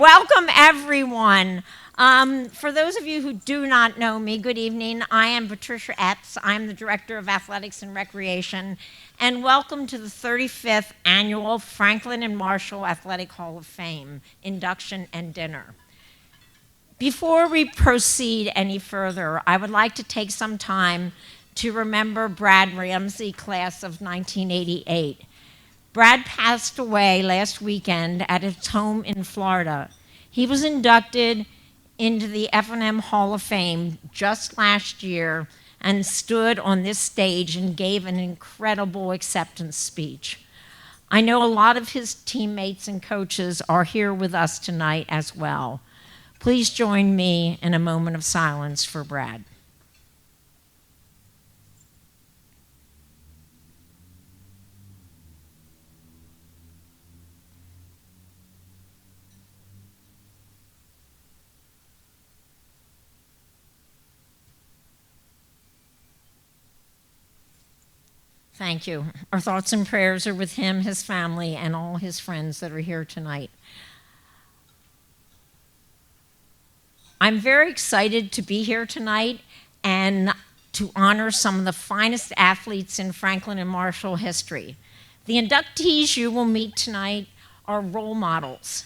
Welcome everyone. For those of you who do not know me, good evening. I am Patricia Epps. I'm the Director of Athletics and Recreation, and welcome to the 35th Annual Franklin and Marshall Athletic Hall of Fame Induction and Dinner. Before we proceed any further, I would like to take some time to remember Brad Ramsey, class of 1988. Brad passed away last weekend at his home in Florida. He was inducted into the F&M Hall of Fame just last year and stood on this stage and gave an incredible acceptance speech. I know a lot of his teammates and coaches are here with us tonight as well. Please join me in a moment of silence for Brad. Thank you. Our thoughts and prayers are with him, his family, and all his friends that are here tonight. I'm very excited to be here tonight and to honor some of the finest athletes in Franklin and Marshall history. The inductees you will meet tonight are role models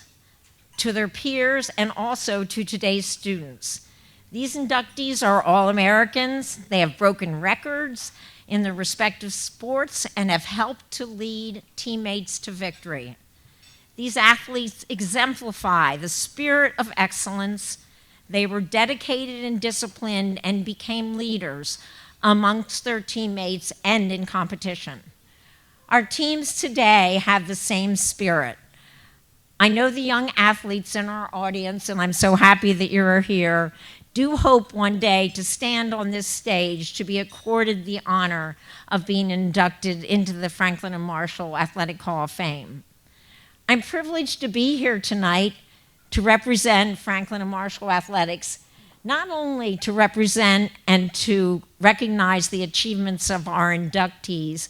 to their peers and also to today's students. These inductees are all Americans. They have broken records in their respective sports and have helped to lead teammates to victory. These athletes exemplify the spirit of excellence. They were dedicated and disciplined and became leaders amongst their teammates and in competition. Our teams today have the same spirit. I know the young athletes in our audience, and I'm so happy that you're here, do hope one day to stand on this stage to be accorded the honor of being inducted into the Franklin and Marshall Athletic Hall of Fame. I'm privileged to be here tonight to represent Franklin and Marshall Athletics, not only to represent and to recognize the achievements of our inductees,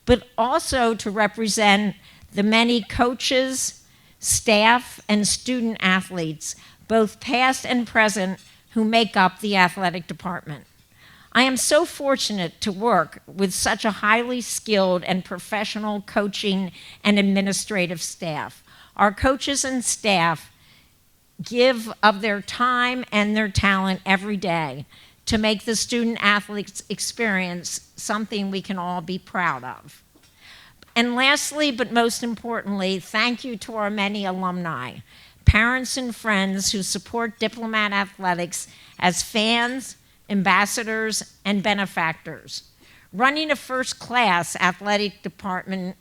but also to represent the many coaches, staff, and student athletes, both past and present, who make up the athletic department. I am so fortunate to work with such a highly skilled and professional coaching and administrative staff. Our coaches and staff give of their time and their talent every day to make the student athletes experience something we can all be proud of. And lastly, but most importantly, thank you to our many alumni, parents and friends who support Diplomat Athletics as fans, ambassadors, and benefactors. Running a first-class athletic department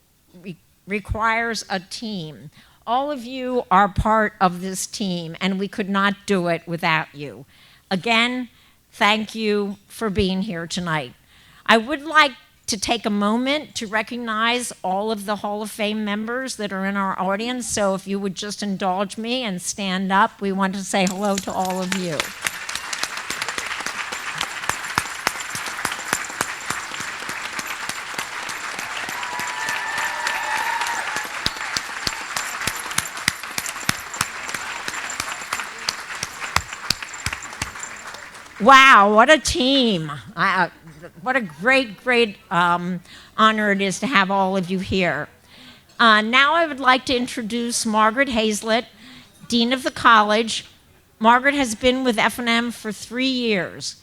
requires a team. All of you are part of this team, and we could not do it without you. Again, thank you for being here tonight. I would like to take a moment to recognize all of the Hall of Fame members that are in our audience. So if you would just indulge me and stand up, we want to say hello to all of you. Wow, what a team. What a great honor it is to have all of you here. Now I would like to introduce Margaret Hazlett, Dean of the College. Margaret has been with F&M for 3 years.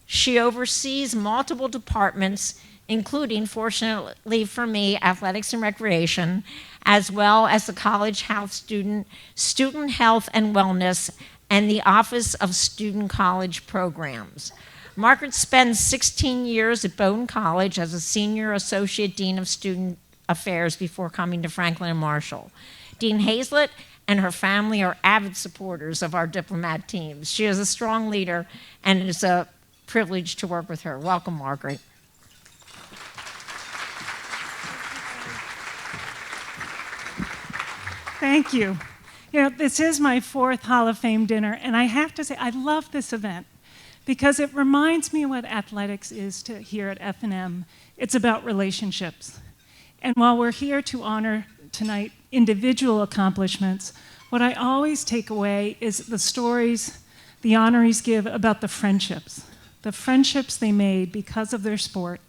She oversees multiple departments, including, fortunately for me, athletics and recreation, as well as the College Health Student Health and Wellness, and the Office of Student College Programs. Margaret spends 16 years at Bowdoin College as a Senior Associate Dean of Student Affairs before coming to Franklin and Marshall. Dean Hazlett and her family are avid supporters of our diplomat teams. She is a strong leader, and it is a privilege to work with her. Welcome, Margaret. Thank you. You know, this is my 4th Hall of Fame dinner, and I have to say, I love this event because it reminds me what athletics is here at F&M. It's about relationships. And while we're here to honor tonight individual accomplishments, What I always take away is the stories the honorees give about the friendships they made because of their sport,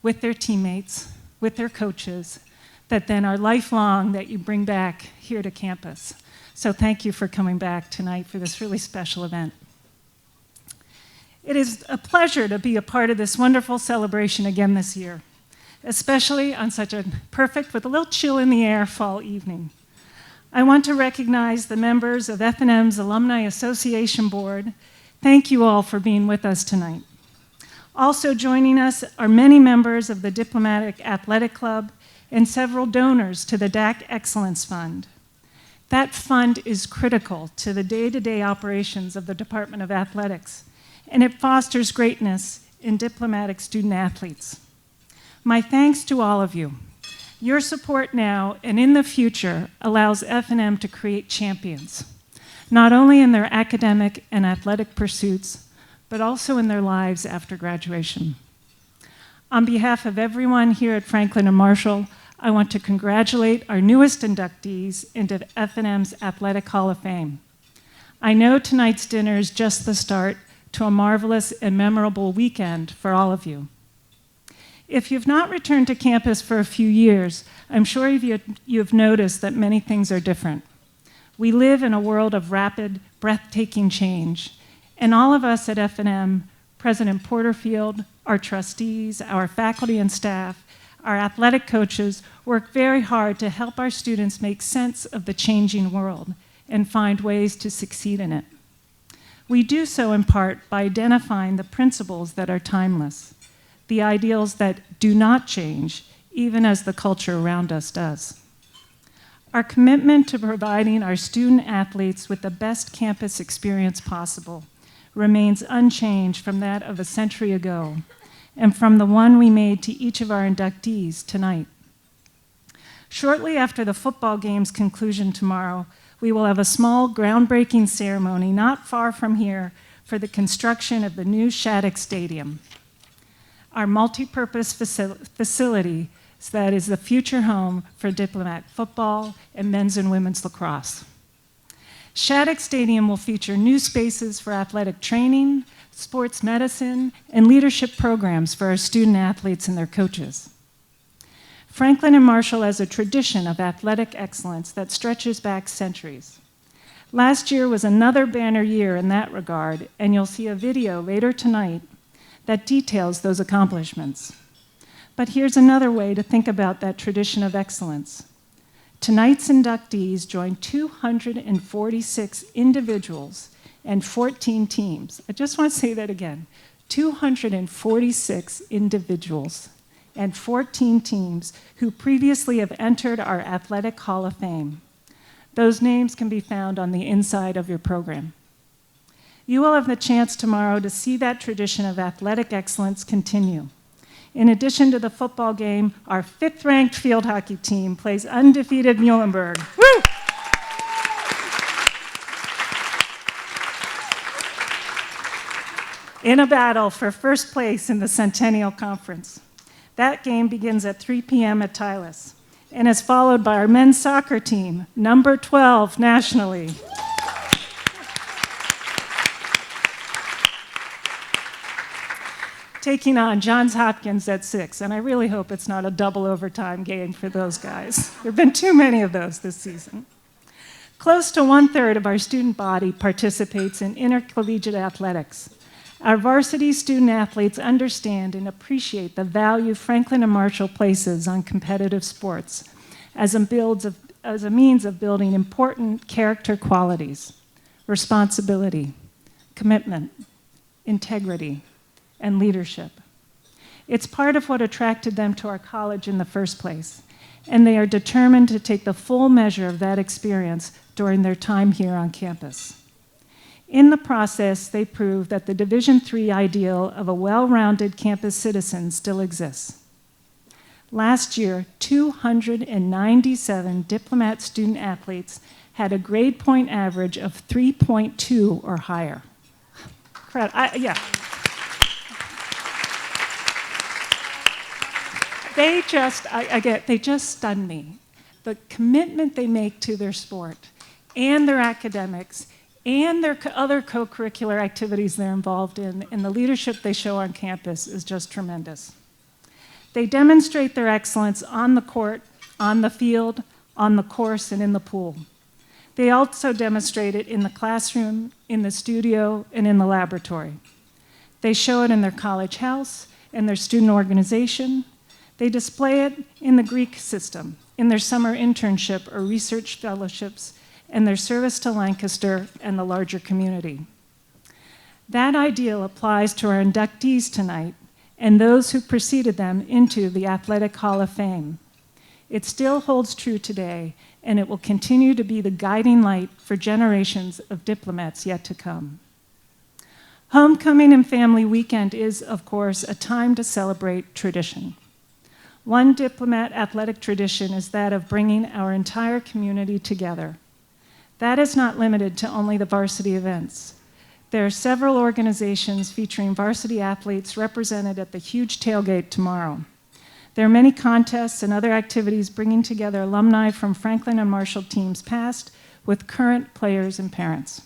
with their teammates, with their coaches, that then are lifelong, that you bring back here to campus. So thank you for coming back tonight for this really special event. It is a pleasure to be a part of this wonderful celebration again this year, especially on such a perfect, with a little chill in the air, fall evening. I want to recognize the members of F&M's Alumni Association Board. Thank you all for being with us tonight. Also joining us are many members of the Diplomatic Athletic Club and several donors to the DAC Excellence Fund. That fund is critical to the day-to-day operations of the Department of Athletics, and it fosters greatness in diplomatic student athletes. My thanks to all of you. Your support now and in the future allows F&M to create champions, not only in their academic and athletic pursuits, but also in their lives after graduation. On behalf of everyone here at Franklin and Marshall, I want to congratulate our newest inductees into F&M's Athletic Hall of Fame. I know tonight's dinner is just the start to a marvelous and memorable weekend for all of you. If you've not returned to campus for a few years, I'm sure you've noticed that many things are different. We live in a world of rapid, breathtaking change, and all of us at F&M, President Porterfield, our trustees, our faculty and staff, our athletic coaches, work very hard to help our students make sense of the changing world and find ways to succeed in it. We do so in part by identifying the principles that are timeless, the ideals that do not change, even as the culture around us does. Our commitment to providing our student athletes with the best campus experience possible remains unchanged from that of a century ago and from the one we made to each of our inductees tonight. Shortly after the football game's conclusion tomorrow, we will have a small groundbreaking ceremony not far from here for the construction of the new Shattuck Stadium, our multi-purpose facility that is the future home for Diplomat football and men's and women's lacrosse. Shattuck Stadium will feature new spaces for athletic training, sports medicine, and leadership programs for our student athletes and their coaches. Franklin and Marshall has a tradition of athletic excellence that stretches back centuries. Last year was another banner year in that regard, and you'll see a video later tonight that details those accomplishments. But here's another way to think about that tradition of excellence. Tonight's inductees join 246 individuals and 14 teams. I just want to say that again. 246 individuals and 14 teams who previously have entered our Athletic Hall of Fame. Those names can be found on the inside of your program. You will have the chance tomorrow to see that tradition of athletic excellence continue. In addition to the football game, our 5th-ranked field hockey team plays undefeated Muhlenberg. Woo! In a battle for first place in the Centennial Conference. That game begins at 3 p.m. at Tylus and is followed by our men's soccer team, number 12 nationally. Taking on Johns Hopkins at 6, and I really hope it's not a double overtime game for those guys. There have been too many of those this season. Close to 1/3 of our student body participates in intercollegiate athletics. Our varsity student athletes understand and appreciate the value Franklin and Marshall places on competitive sports as a means of building important character qualities: responsibility, commitment, integrity, and leadership. It's part of what attracted them to our college in the first place, and they are determined to take the full measure of that experience during their time here on campus. In the process, they prove that the Division III ideal of a well-rounded campus citizen still exists. Last year, 297 Diplomat student athletes had a grade point average of 3.2 or higher. Yeah. They just stun me. The commitment they make to their sport and their academics and their other co-curricular activities they're involved in, and the leadership they show on campus is just tremendous. They demonstrate their excellence on the court, on the field, on the course, and in the pool. They also demonstrate it in the classroom, in the studio, and in the laboratory. They show it in their college house, in their student organization. They display it in the Greek system, in their summer internship or research fellowships, and their service to Lancaster and the larger community. That ideal applies to our inductees tonight and those who preceded them into the Athletic Hall of Fame. It still holds true today, and it will continue to be the guiding light for generations of diplomats yet to come. Homecoming and Family Weekend is, of course, a time to celebrate tradition. One diplomat athletic tradition is that of bringing our entire community together. That is not limited to only the varsity events. There are several organizations featuring varsity athletes represented at the huge tailgate tomorrow. There are many contests and other activities bringing together alumni from Franklin and Marshall teams past with current players and parents.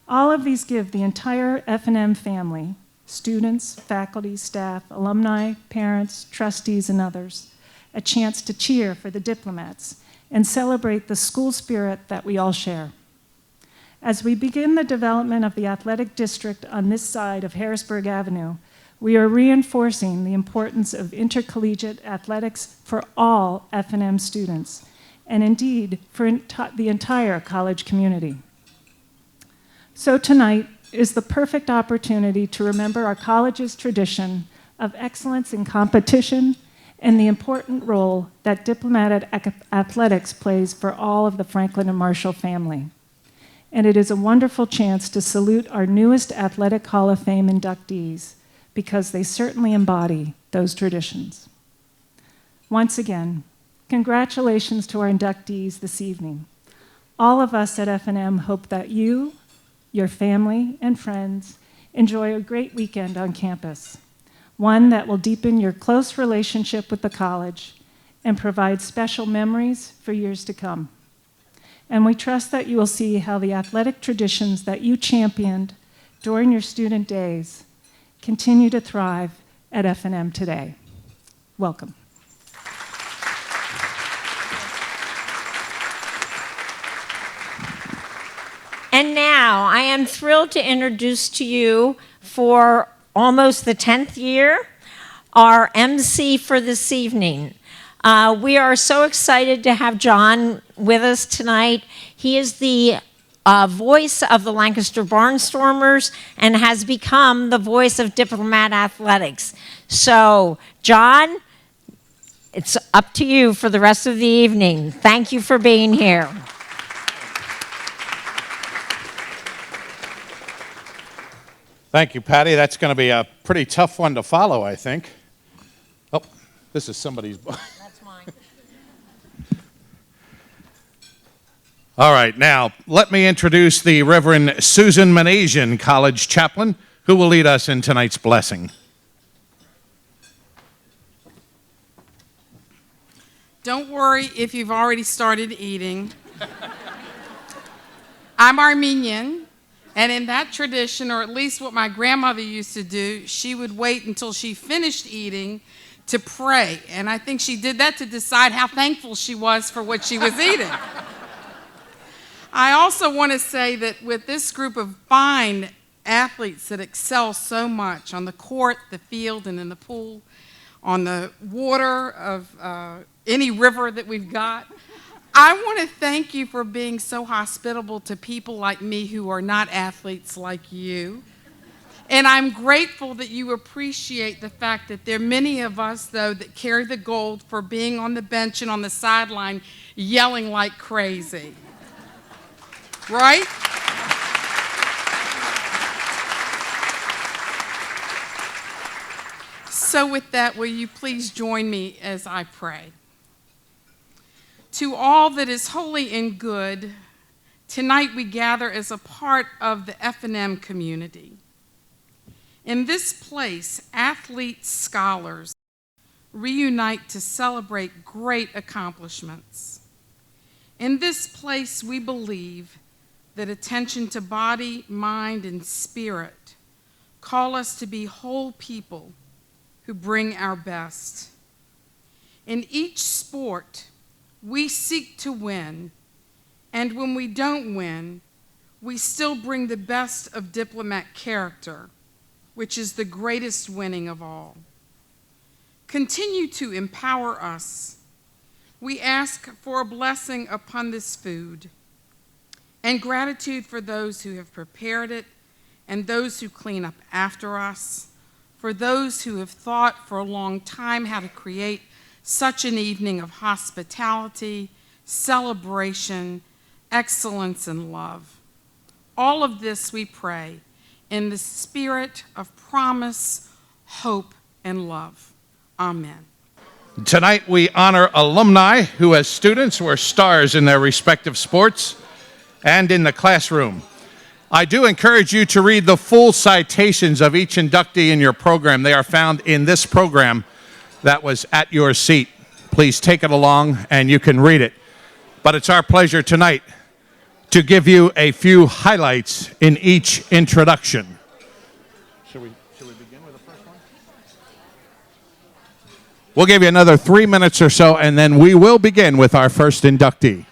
All of these give the entire F&M family, students, faculty, staff, alumni, parents, trustees, and others, a chance to cheer for the diplomats and celebrate the school spirit that we all share. As we begin the development of the athletic district on this side of Harrisburg Avenue, we are reinforcing the importance of intercollegiate athletics for all F&M students, and indeed for the entire college community. So tonight is the perfect opportunity to remember our college's tradition of excellence in competition and the important role that diplomatic athletics plays for all of the Franklin and Marshall family. And it is a wonderful chance to salute our newest Athletic Hall of Fame inductees, because they certainly embody those traditions. Once again, congratulations to our inductees this evening. All of us at F&M hope that you, your family, and friends enjoy a great weekend on campus, one that will deepen your close relationship with the college and provide special memories for years to come. And we trust that you will see how the athletic traditions that you championed during your student days continue to thrive at F&M today. Welcome. And now I am thrilled to introduce to you, for almost the 10th year, our MC for this evening. We are so excited to have John with us tonight. He is the voice of the Lancaster Barnstormers and has become the voice of diplomat athletics. So, John, it's up to you for the rest of the evening. Thank you for being here. Thank you, Patty. That's going to be a pretty tough one to follow, I think. Oh, this is somebody's book. That's mine. All right, now let me introduce the Reverend Susan Manasian, College Chaplain, who will lead us in tonight's blessing. Don't worry if you've already started eating. I'm Armenian, and in that tradition, or at least what my grandmother used to do, she would wait until she finished eating to pray. And I think she did that to decide how thankful she was for what she was eating. I also want to say that with this group of fine athletes that excel so much on the court, the field, and in the pool, on the water of any river that we've got, I want to thank you for being so hospitable to people like me who are not athletes like you. And I'm grateful that you appreciate the fact that there are many of us, though, that carry the gold for being on the bench and on the sideline yelling like crazy. Right? So with that, will you please join me as I pray? To all that is holy and good, tonight we gather as a part of the F&M community. In this place, athletes, scholars reunite to celebrate great accomplishments. In this place, we believe that attention to body, mind, and spirit call us to be whole people who bring our best. In each sport, we seek to win, and when we don't win, we still bring the best of diplomat character, which is the greatest winning of all. Continue to empower us. We ask for a blessing upon this food and gratitude for those who have prepared it and those who clean up after us, for those who have thought for a long time how to create such an evening of hospitality, celebration, excellence, and love. All of this we pray in the spirit of promise, hope, and love. Amen. Tonight we honor alumni who as students were stars in their respective sports and in the classroom. I do encourage you to read the full citations of each inductee in your program. They are found in this program that was at your seat. Please take it along and you can read it. But it's our pleasure tonight to give you a few highlights in each introduction. Should we begin with the first one? We'll give you another 3 minutes or so, and then we will begin with our first inductee.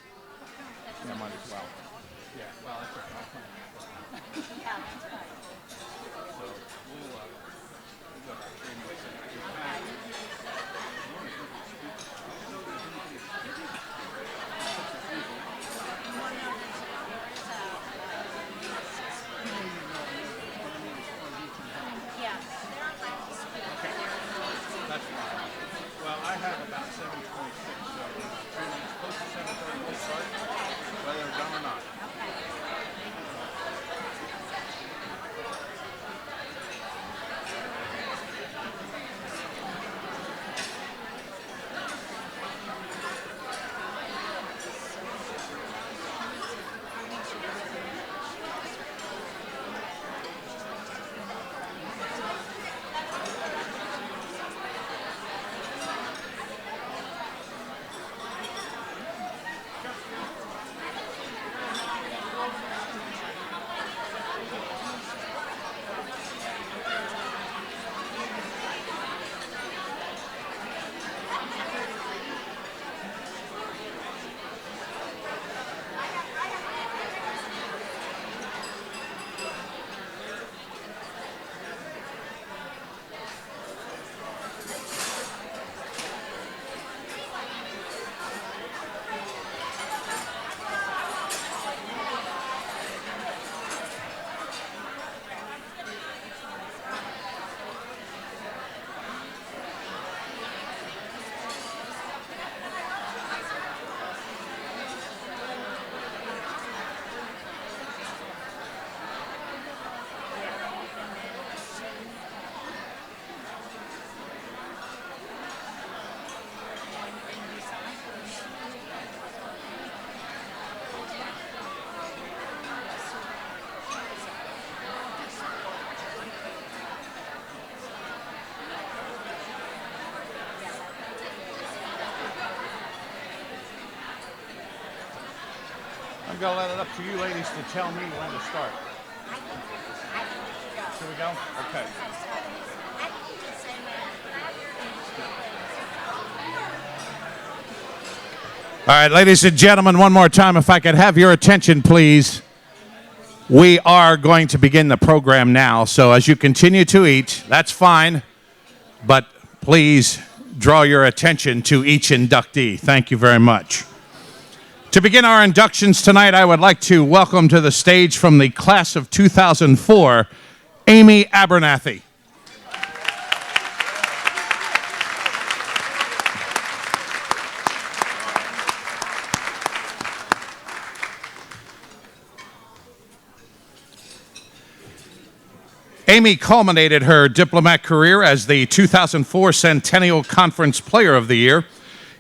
I'm going to let it up to you ladies to tell me when to start. Should we go? Okay. All right, ladies and gentlemen, one more time, if I could have your attention, please. We are going to begin the program now, so as you continue to eat, that's fine, but please draw your attention to each inductee. Thank you very much. To begin our inductions tonight, I would like to welcome to the stage from the class of 2004, Amy Abernathy. Amy culminated her diplomat career as the 2004 Centennial Conference Player of the Year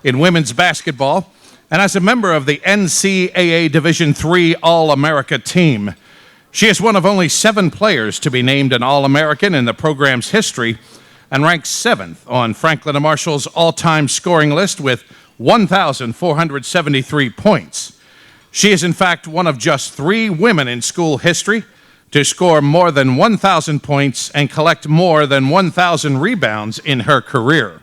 in women's basketball and as a member of the NCAA Division III All-America team. She is one of only 7 players to be named an All-American in the program's history and ranks 7th on Franklin and Marshall's all-time scoring list with 1,473 points. She is, in fact, one of just 3 women in school history to score more than 1,000 points and collect more than 1,000 rebounds in her career.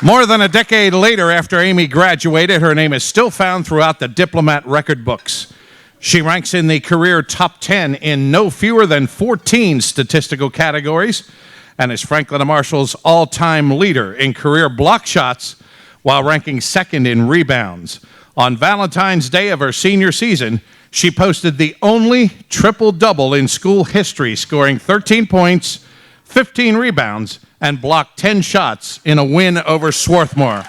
More than a decade later, after Amy graduated, her name is still found throughout the Diplomat record books. She ranks in the career top 10 in no fewer than 14 statistical categories and is Franklin and Marshall's all-time leader in career block shots while ranking second in rebounds. On Valentine's Day of her senior season, she posted the only triple-double in school history, scoring 13 points, 15 rebounds, and blocked 10 shots in a win over Swarthmore.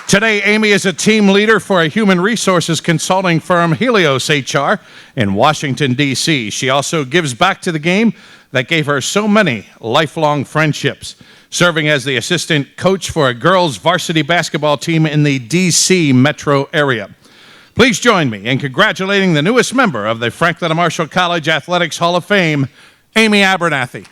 Today, Amy is a team leader for a human resources consulting firm, Helios HR, in Washington, D.C. She also gives back to the game that gave her so many lifelong friendships, serving as the assistant coach for a girls' varsity basketball team in the D.C. metro area. Please join me in congratulating the newest member of the Franklin and Marshall College Athletics Hall of Fame, Amy Abernathy.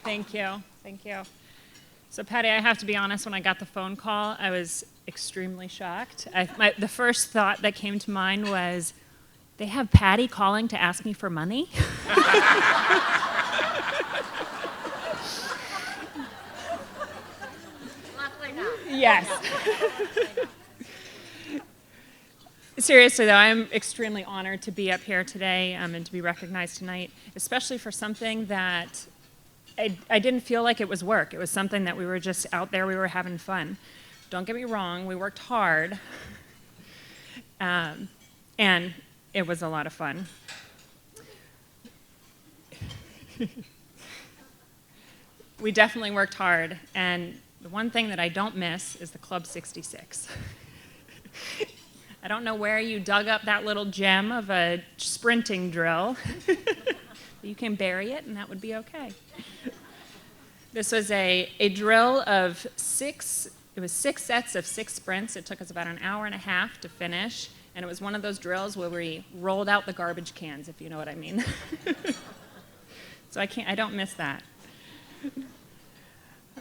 Thank you. Thank you. So, Patty, I have to be honest, when I got the phone call, I was extremely shocked. The first thought that came to mind was, they have Patty calling to ask me for money? Luckily not. Yes. Seriously, though, I'm extremely honored to be up here today and to be recognized tonight, especially for something that I didn't feel like it was work. It was something that we were just out there, we were having fun. Don't get me wrong, we worked hard, and it was a lot of fun. We definitely worked hard, and the one thing that I don't miss is the Club 66. I don't know where you dug up that little gem of a sprinting drill. You can bury it, and that would be okay. This was a drill of 6 sets of 6 sprints. It took us about an hour and a half to finish, and it was one of those drills where we rolled out the garbage cans, if you know what I mean. So I don't miss that.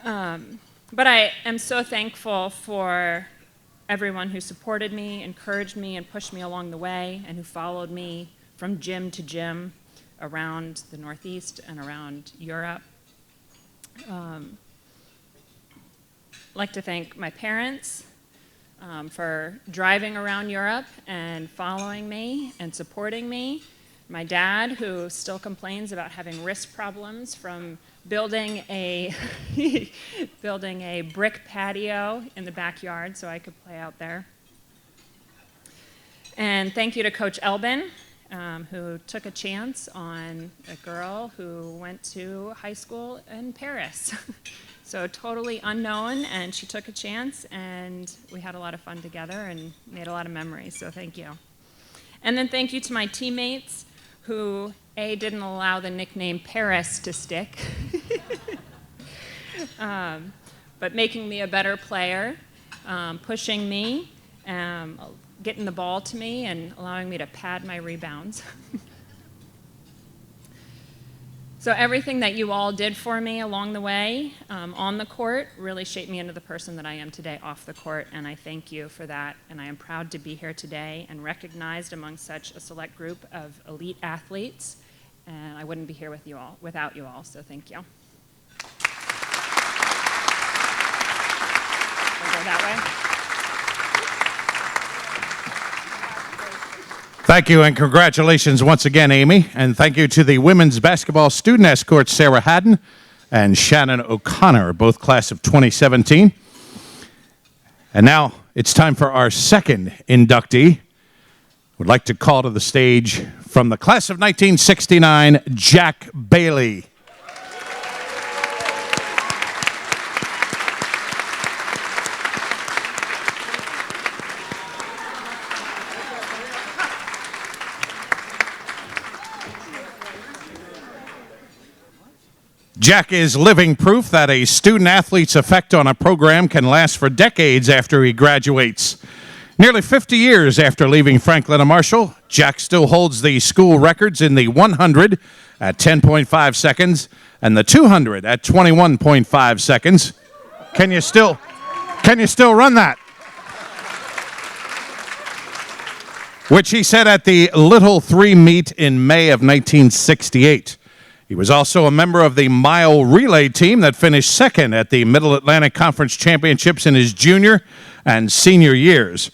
But I am so thankful for everyone who supported me, encouraged me, and pushed me along the way, and who followed me from gym to gym around the Northeast and around Europe. I'd like to thank my parents for driving around Europe and following me and supporting me. My dad, who still complains about having wrist problems from building a brick patio in the backyard so I could play out there. And thank you to Coach Elbin, who took a chance on a girl who went to high school in Paris. So totally unknown, and she took a chance, and we had a lot of fun together and made a lot of memories, so thank you. And then thank you to my teammates who, didn't allow the nickname Paris to stick, but making me a better player, pushing me, getting the ball to me, and allowing me to pad my rebounds. So everything that you all did for me along the way on the court really shaped me into the person that I am today off the court, and I thank you for that. And I am proud to be here today and recognized among such a select group of elite athletes. And I wouldn't be here without you all, so thank you. We'll go that way. Thank you and congratulations once again, Amy. And thank you to the women's basketball student escorts, Sarah Haddon and Shannon O'Connor, both class of 2017. And now it's time for our second inductee. We'd like to call to the stage from the class of 1969, Jack Bailey. Jack is living proof that a student athlete's effect on a program can last for decades after he graduates. Nearly 50 years after leaving Franklin and Marshall, Jack still holds the school records in the 100 at 10.5 seconds and the 200 at 21.5 seconds. Can you still run that? Which he set at the Little 3 meet in May of 1968. He was also a member of the mile relay team that finished second at the Middle Atlantic Conference Championships in his junior and senior years.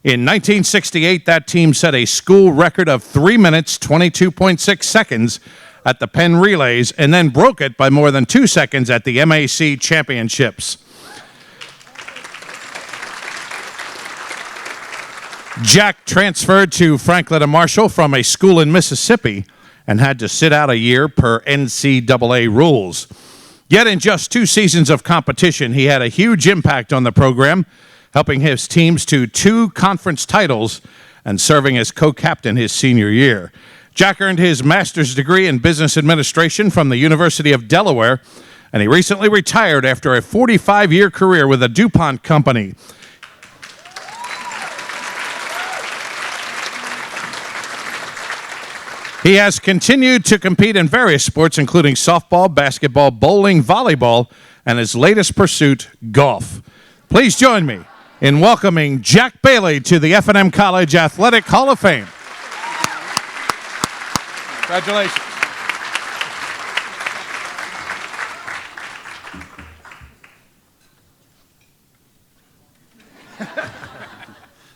In 1968, that team set a school record of 3 minutes, 22.6 seconds at the Penn Relays, and then broke it by more than 2 seconds at the MAC Championships. Jack transferred to Franklin and Marshall from a school in Mississippi and had to sit out a year per NCAA rules. Yet in just 2 seasons of competition, he had a huge impact on the program, helping his teams to 2 conference titles and serving as co-captain his senior year. Jack earned his master's degree in business administration from the University of Delaware, and he recently retired after a 45-year career with the DuPont Company. He has continued to compete in various sports, including softball, basketball, bowling, volleyball, and his latest pursuit, golf. Please join me in welcoming Jack Bailey to the F&M College Athletic Hall of Fame. Congratulations.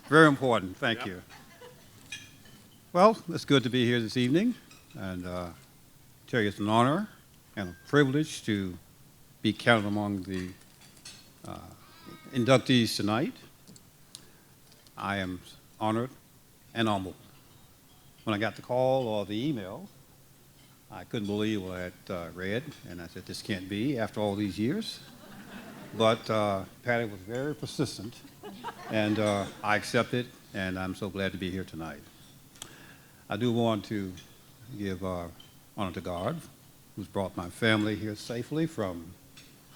Very important. Thank you. Well, it's good to be here this evening, and tell you it's an honor and a privilege to be counted among the inductees tonight. I am honored and humbled. When I got the call or the email, I couldn't believe what I had read, and I said, this can't be after all these years. But Patty was very persistent, and I accepted, and I'm so glad to be here tonight. I do want to give honor to God, who's brought my family here safely from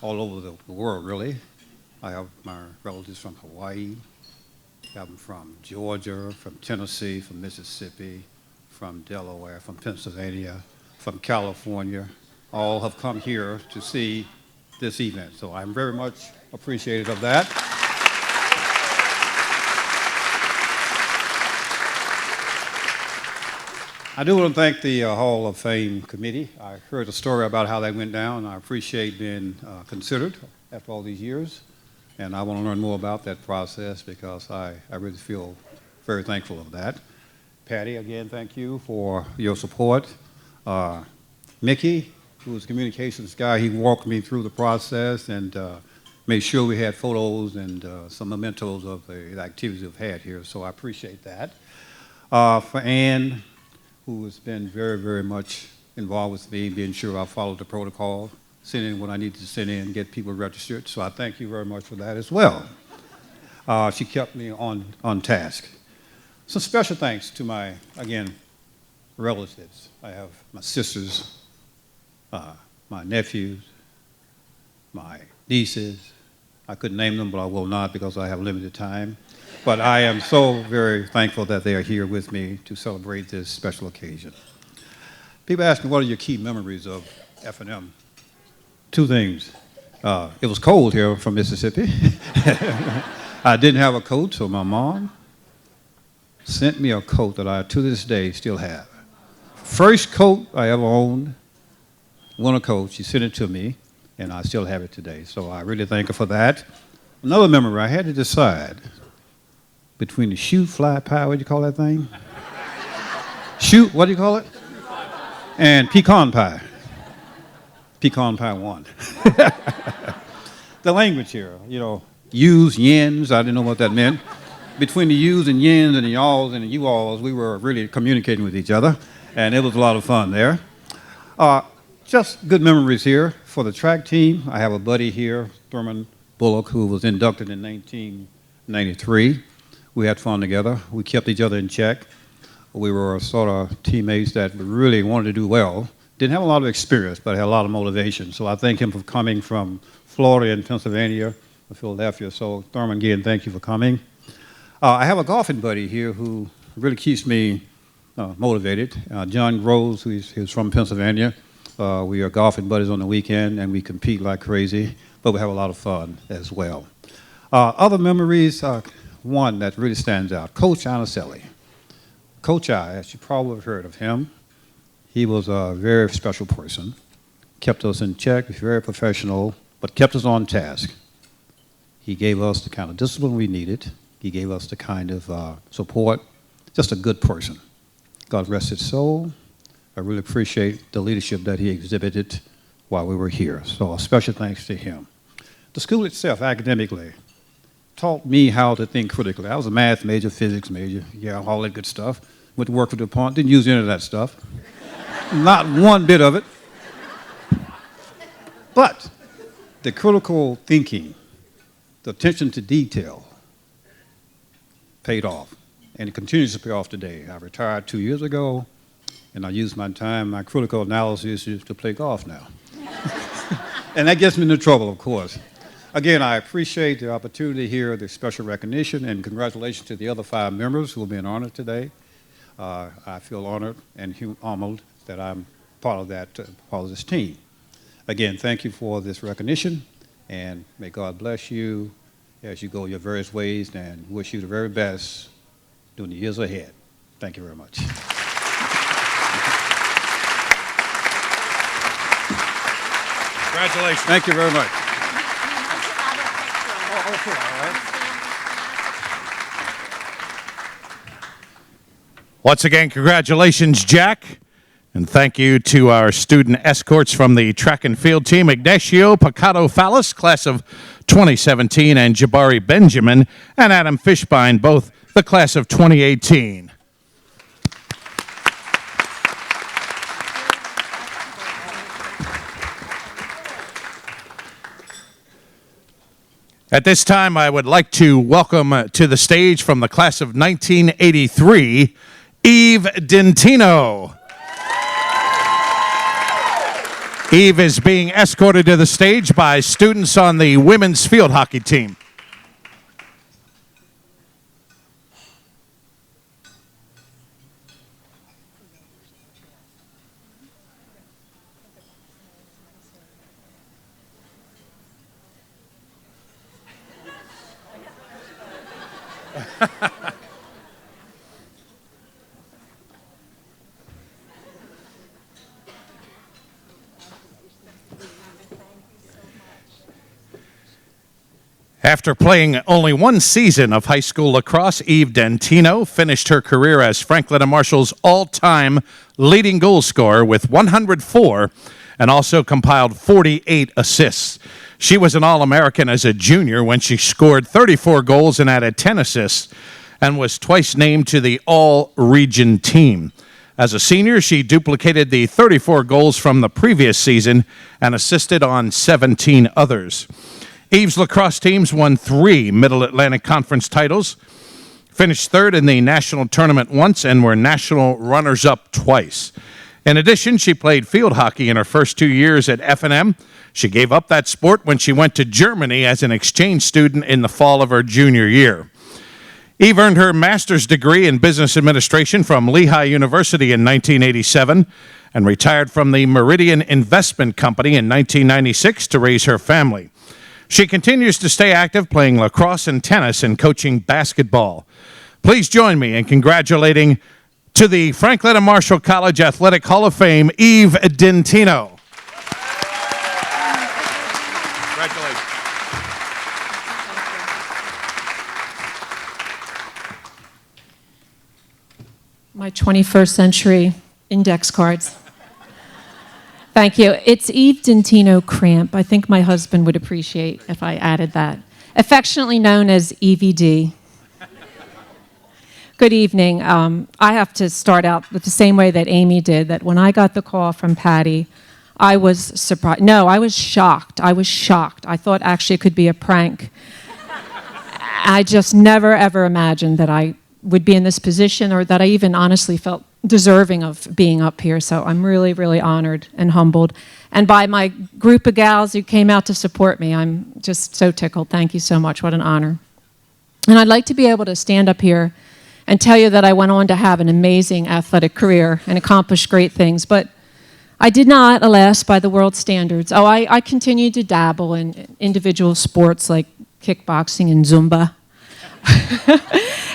all over the world, really. I have my relatives from Hawaii, I have them from Georgia, from Tennessee, from Mississippi, from Delaware, from Pennsylvania, from California. All have come here to see this event, so I'm very much appreciative of that. I do want to thank the Hall of Fame committee. I heard a story about how that went down, and I appreciate being considered after all these years. And I want to learn more about that process because I really feel very thankful of that. Patty, again, thank you for your support. Mickey, who was a communications guy, he walked me through the process and made sure we had photos and some mementos of the activities we've had here, so I appreciate that. For Ann, who has been very, very much involved with me, being sure I followed the protocol, send in what I needed to send in, get people registered. So I thank you very much for that as well. She kept me on task. Some special thanks to my, again, relatives. I have my sisters, my nephews, my nieces. I couldn't name them, but I will not because I have limited time. But I am so very thankful that they are here with me to celebrate this special occasion. People ask me, what are your key memories of F&M? 2 things. It was cold here from Mississippi. I didn't have a coat, so my mom sent me a coat that I, to this day, still have. First coat I ever owned, winter coat, she sent it to me, and I still have it today. So I really thank her for that. Another memory, I had to decide between the shoot, fly pie, what do you call that thing? Shoot, what do you call it? And pecan pie. Pecan pie won. The language here, you know, yous, yins, I didn't know what that meant. Between the yous and yins and the y'alls and the you-alls, we were really communicating with each other, and it was a lot of fun there. Just good memories here. For the track team, I have a buddy here, Thurman Bullock, who was inducted in 1993. We had fun together. We kept each other in check. We were sort of teammates that really wanted to do well didn't have a lot of experience, but had a lot of motivation. So I thank him for coming from Florida and Pennsylvania, Philadelphia. So Thurman, again, thank you for coming. I have a golfing buddy here who really keeps me motivated. John Groves, who's from Pennsylvania. We are golfing buddies on the weekend, and we compete like crazy, but we have a lot of fun as well. Other memories, one that really stands out, Coach Anicelli. Coach I, as you probably have heard of him, he was a very special person, kept us in check, very professional, but kept us on task. He gave us the kind of discipline we needed. He gave us the kind of support, just a good person. God rest his soul. I really appreciate the leadership that he exhibited while we were here. So a special thanks to him. The school itself, academically, taught me how to think critically. I was a math major, physics major, yeah, all that good stuff. Went to work for the department, didn't use any of that stuff. Not one bit of it. But the critical thinking, the attention to detail, paid off. And it continues to pay off today. I retired 2 years ago, and I use my time, my critical analysis to play golf now. And that gets me into trouble, of course. Again, I appreciate the opportunity here, the special recognition, and congratulations to the other 5 members who have been honored today. I feel honored and humbled that I'm part of this team. Again, thank you for this recognition, and may God bless you as you go your various ways, and wish you the very best during the years ahead. Thank you very much. Congratulations. Thank you very much. Once again, congratulations, Jack. And thank you to our student escorts from the track and field team, Ignacio Picado Fallis, class of 2017, and Jabari Benjamin and Adam Fishbein, both the class of 2018. At this time, I would like to welcome to the stage from the class of 1983, Eve Dintino. Eve is being escorted to the stage by students on the women's field hockey team. After playing only one season of high school lacrosse, Eve Dintino finished her career as Franklin and Marshall's all-time leading goal scorer with 104 and also compiled 48 assists. She was an All-American as a junior when she scored 34 goals and added 10 assists and was twice named to the All-Region team. As a senior, she duplicated the 34 goals from the previous season and assisted on 17 others. Eve's lacrosse teams won 3 Middle Atlantic Conference titles, finished third in the national tournament once, and were national runners-up twice. In addition, she played field hockey in her first 2 years at F&M. She gave up that sport when she went to Germany as an exchange student in the fall of her junior year. Eve earned her master's degree in business administration from Lehigh University in 1987 and retired from the Meridian Investment Company in 1996 to raise her family. She continues to stay active, playing lacrosse and tennis and coaching basketball. Please join me in congratulating to the Franklin and Marshall College Athletic Hall of Fame, Eve Dintino. Congratulations. My 21st century index cards. Thank you. It's Eve Dintino Cramp. I think my husband would appreciate if I added that. Affectionately known as EVD. Good evening. I have to start out with the same way that Amy did, that when I got the call from Patty, I was surprised. No, I was shocked. I was shocked. I thought actually it could be a prank. I just never, ever imagined that I would be in this position, or that I even honestly felt deserving of being up here. So I'm really, really honored and humbled. And by my group of gals who came out to support me, I'm just so tickled. Thank you so much. What an honor. And I'd like to be able to stand up here and tell you that I went on to have an amazing athletic career and accomplish great things. But I did not, alas, by the world standards. Oh, I continued to dabble in individual sports like kickboxing and Zumba.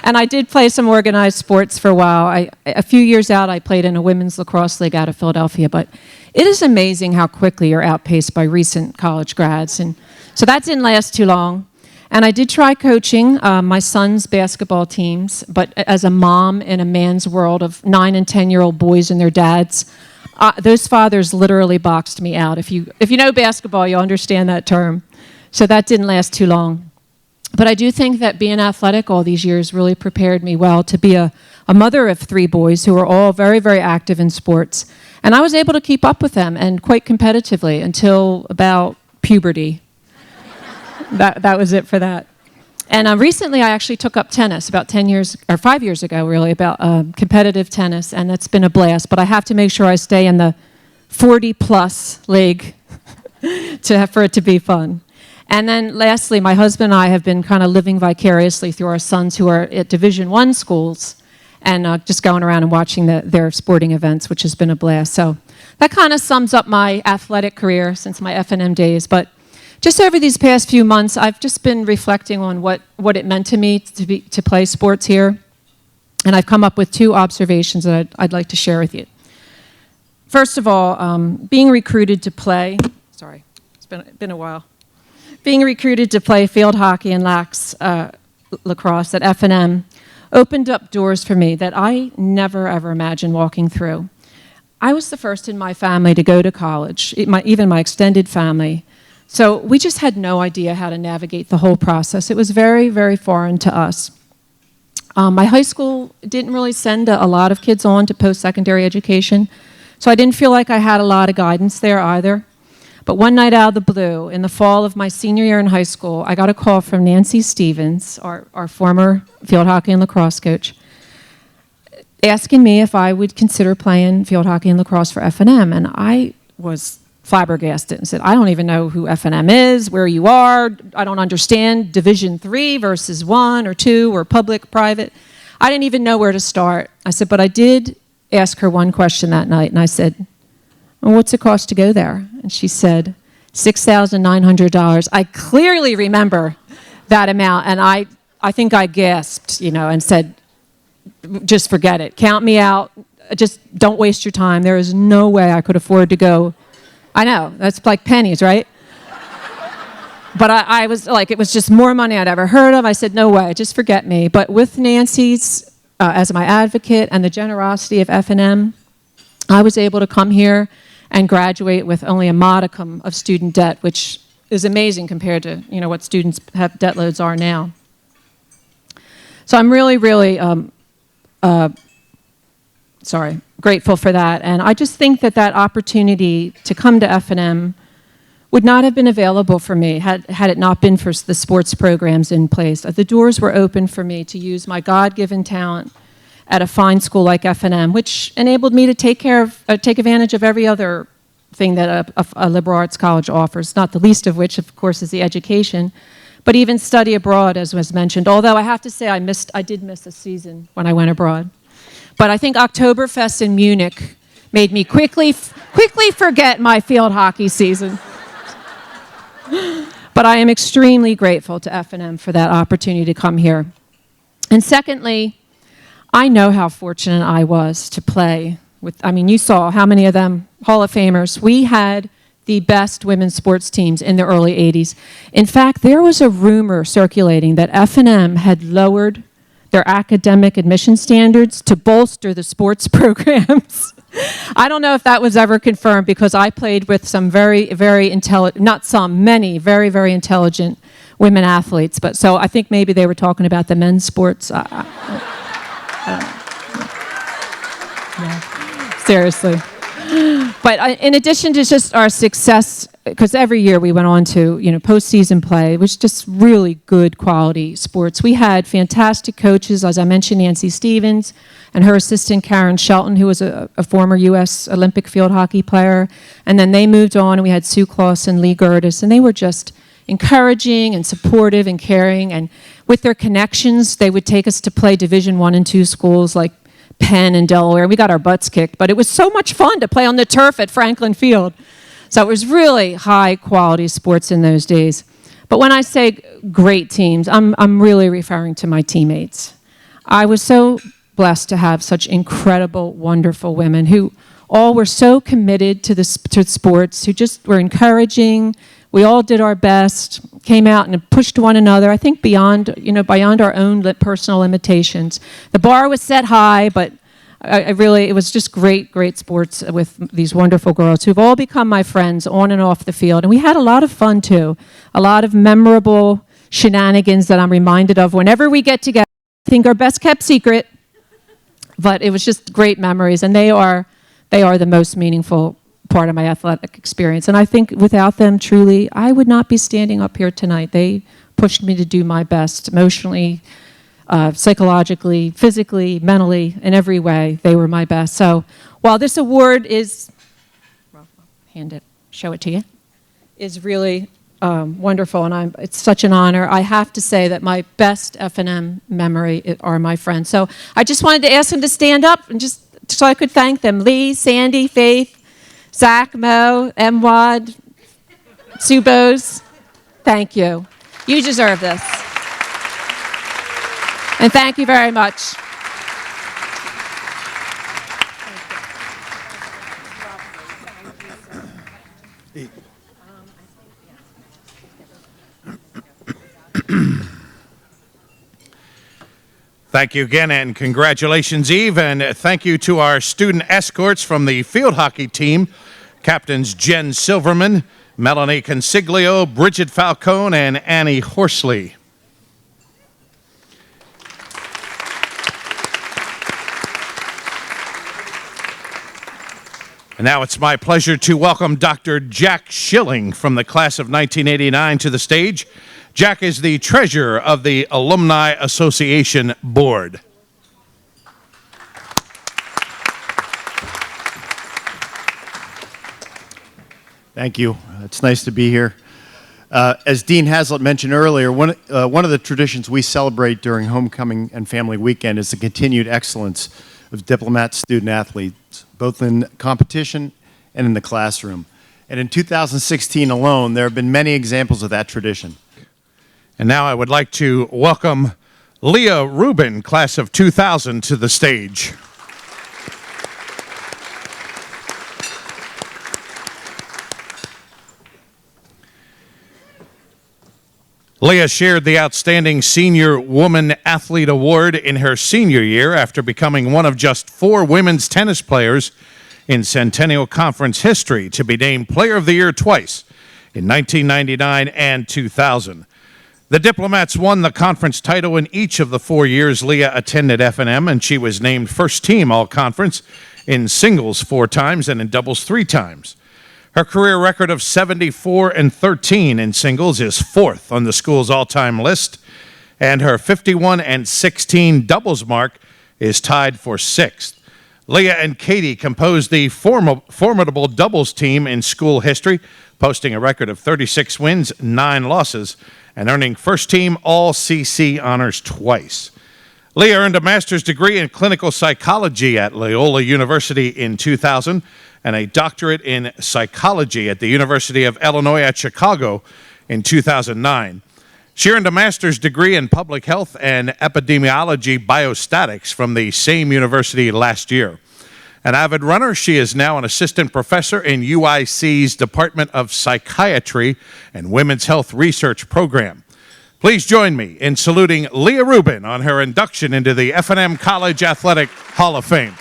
And I did play some organized sports for a while. A few years out, I played in a women's lacrosse league out of Philadelphia. But it is amazing how quickly you're outpaced by recent college grads. And so that didn't last too long. And I did try coaching my son's basketball teams. But as a mom in a man's world of 9 and 10-year-old boys and their dads, those fathers literally boxed me out. If you know basketball, you'll understand that term. So that didn't last too long. But I do think that being athletic all these years really prepared me well to be a mother of 3 boys who were all very, very active in sports. And I was able to keep up with them, and quite competitively, until about puberty. That was it for that. And recently I actually took up tennis about 10 years, or 5 years ago really, about competitive tennis, and that's been a blast. But I have to make sure I stay in the 40-plus league for it to be fun. And then lastly, my husband and I have been kind of living vicariously through our sons who are at Division I schools and just going around and watching their sporting events, which has been a blast. So that kind of sums up my athletic career since my F&M days. But just over these past few months, I've just been reflecting on what it meant to me to play sports here. And I've come up with 2 observations that I'd like to share with you. First of all, being recruited to play, sorry, it's been a while. Being recruited to play field hockey and lacrosse at F&M opened up doors for me that I never, ever imagined walking through. I was the first in my family to go to college, even my extended family. So we just had no idea how to navigate the whole process. It was very, very foreign to us. My high school didn't really send a lot of kids on to post-secondary education, so I didn't feel like I had a lot of guidance there either. But one night out of the blue, in the fall of my senior year in high school, I got a call from Nancy Stevens, our former field hockey and lacrosse coach, asking me if I would consider playing field hockey and lacrosse for F&M. And I was flabbergasted and said, I don't even know who F&M is, where you are. I don't understand Division III versus 1 or 2 or public, private. I didn't even know where to start. I said, but I did ask her one question that night, and I said, well, what's it cost to go there? And she said, $6,900. I clearly remember that amount, and I think I gasped, and said, just forget it. Count me out. Just don't waste your time. There is no way I could afford to go. I know, that's like pennies, right? But I was like, it was just more money I'd ever heard of. I said, no way, just forget me. But with Nancy's, as my advocate, and the generosity of F&M, I was able to come here and graduate with only a modicum of student debt, which is amazing compared to what students' have debt loads are now. So I'm really, really grateful for that. And I just think that opportunity to come to F&M would not have been available for me had it not been for the sports programs in place. The doors were open for me to use my God-given talent at a fine school like F&M, which enabled me to take advantage of every other thing that a liberal arts college offers, not the least of which, of course, is the education, but even study abroad, as was mentioned. Although I have to say I did miss a season when I went abroad. But I think Oktoberfest in Munich made me quickly forget my field hockey season. But I am extremely grateful to F&M for that opportunity to come here. And secondly, I know how fortunate I was to play with, you saw how many of them, Hall of Famers. We had the best women's sports teams in the early 80s. In fact, there was a rumor circulating that F&M had lowered their academic admission standards to bolster the sports programs. I don't know if that was ever confirmed because I played with some very, very many very, very intelligent women athletes. But so I think maybe they were talking about the men's sports. Yeah. Seriously. But in addition to just our success, because every year we went on to, postseason play, it was just really good quality sports. We had fantastic coaches, as I mentioned, Nancy Stevens and her assistant Karen Shelton, who was a former U.S. Olympic field hockey player. And then they moved on, and we had Sue Coulson, Lee Gertis, and they were just encouraging and supportive and caring. And with their connections, they would take us to play Division I and II schools like Penn and Delaware. We got our butts kicked, but it was so much fun to play on the turf at Franklin Field. So it was really high quality sports in those days. But when I say great teams, I'm really referring to my teammates. I was so blessed to have such incredible, wonderful women who all were so committed to sports, who just were encouraging. We all did our best, came out and pushed one another, I think beyond our own personal limitations. The bar was set high, but it was just great sports with these wonderful girls who've all become my friends on and off the field. And we had a lot of fun too, a lot of memorable shenanigans that I'm reminded of whenever we get together. I think our best kept secret, but it was just great memories, and they are the most meaningful part of my athletic experience. And I think without them, truly, I would not be standing up here tonight. They pushed me to do my best emotionally, psychologically, physically, mentally, in every way. They were my best. So while this award is, show it to you, is really wonderful, and it's such an honor, I have to say that my best F&M memory are my friends. So I just wanted to ask them to stand up and just so I could thank them. Lee, Sandy, Faith, Zach, Mo, Mwad, Sue Bose, thank you. You deserve this. And thank you very much. Thank you again, and congratulations, Eve, and thank you to our student escorts from the field hockey team, Captains Jen Silverman, Melanie Consiglio, Bridget Falcone, and Annie Horsley. And now it's my pleasure to welcome Dr. Jack Schilling from the class of 1989 to the stage. Jack is the treasurer of the Alumni Association Board. Thank you. It's nice to be here. As Dean Haslett mentioned earlier, one of the traditions we celebrate during Homecoming and Family Weekend is the continued excellence of diplomat student athletes, both in competition and in the classroom. And in 2016 alone, there have been many examples of that tradition. And now I would like to welcome Leah Rubin, class of 2000, to the stage. Leah shared the Outstanding Senior Woman Athlete Award in her senior year after becoming one of just 4 women's tennis players in Centennial Conference history to be named Player of the Year twice, in 1999 and 2000. The Diplomats won the conference title in each of the 4 years Leah attended F&M, and she was named first team all-conference in singles 4 times and in doubles 3 times. Her career record of 74-13 in singles is 4th on the school's all-time list, and her 51-16 doubles mark is tied for 6th. Leah and Katie composed the formidable doubles team in school history, posting a record of 36 wins, 9 losses, and earning first-team All-CC honors twice. Leah earned a master's degree in clinical psychology at Loyola University in 2000 and a doctorate in psychology at the University of Illinois at Chicago in 2009. She earned a master's degree in public health and epidemiology biostatics from the same university last year. An avid runner, she is now an assistant professor in UIC's Department of Psychiatry and Women's Health Research Program. Please join me in saluting Leah Rubin on her induction into the F&M College Athletic Hall of Fame.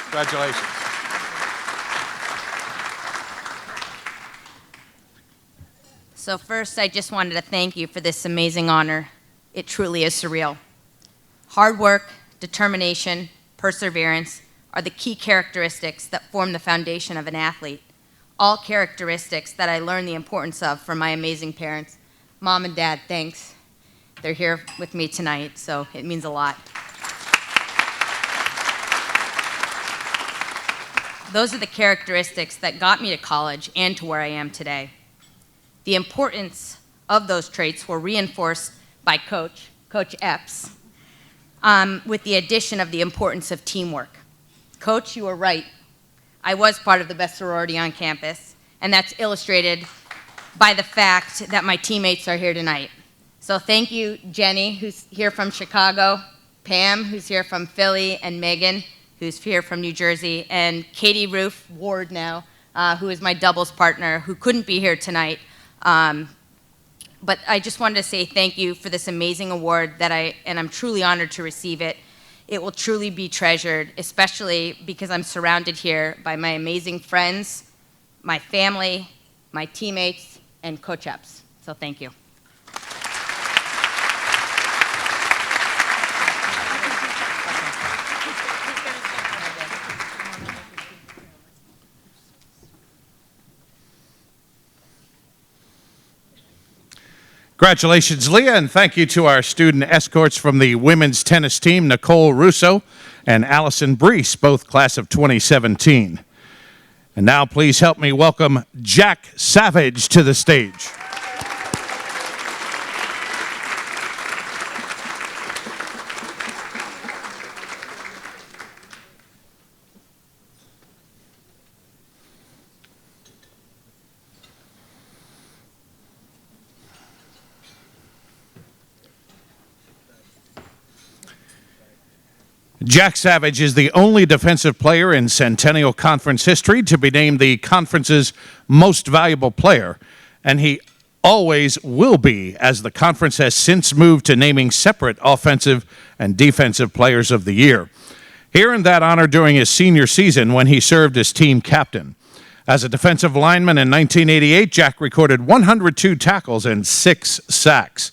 Congratulations. So first, I just wanted to thank you for this amazing honor. It truly is surreal. Hard work, determination, perseverance are the key characteristics that form the foundation of an athlete. All characteristics that I learned the importance of from my amazing parents. Mom and Dad, thanks. They're here with me tonight, so it means a lot. Those are the characteristics that got me to college and to where I am today. The importance of those traits were reinforced by Coach Epps, with the addition of the importance of teamwork. Coach, you were right. I was part of the best sorority on campus, and that's illustrated by the fact that my teammates are here tonight. So thank you, Jenny, who's here from Chicago, Pam, who's here from Philly, and Megan, who's here from New Jersey, and Katie Roof, Ward now, who is my doubles partner, who couldn't be here tonight. But I just wanted to say thank you for this amazing award and I'm truly honored to receive it. It will truly be treasured, especially because I'm surrounded here by my amazing friends, my family, my teammates, and Coach Epps. So thank you. Congratulations, Leah, and thank you to our student escorts from the women's tennis team, Nicole Russo and Allison Brees, both class of 2017. And now please help me welcome Jack Savage to the stage. Jack Savage is the only defensive player in Centennial Conference history to be named the conference's most valuable player, and he always will be, as the conference has since moved to naming separate offensive and defensive players of the year. He earned that honor during his senior season when he served as team captain. As a defensive lineman in 1988, Jack recorded 102 tackles and 6 sacks.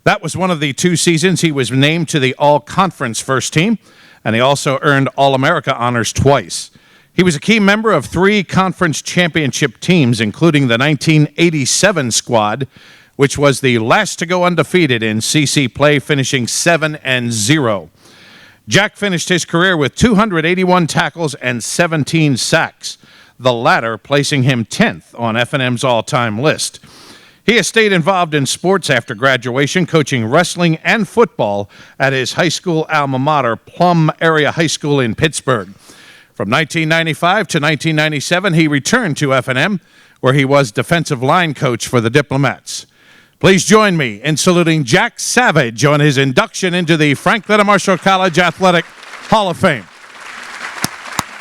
That was one of the 2 seasons he was named to the All-Conference first team, and he also earned All-America honors twice. He was a key member of 3 conference championship teams, including the 1987 squad, which was the last to go undefeated in CC play, finishing 7-0. Jack finished his career with 281 tackles and 17 sacks, the latter placing him 10th on F&M's all-time list. He has stayed involved in sports after graduation, coaching wrestling and football at his high school alma mater, Plum Area High School in Pittsburgh. From 1995 to 1997, he returned to F&M, where he was defensive line coach for the Diplomats. Please join me in saluting Jack Savage on his induction into the Franklin and Marshall College Athletic Hall of Fame.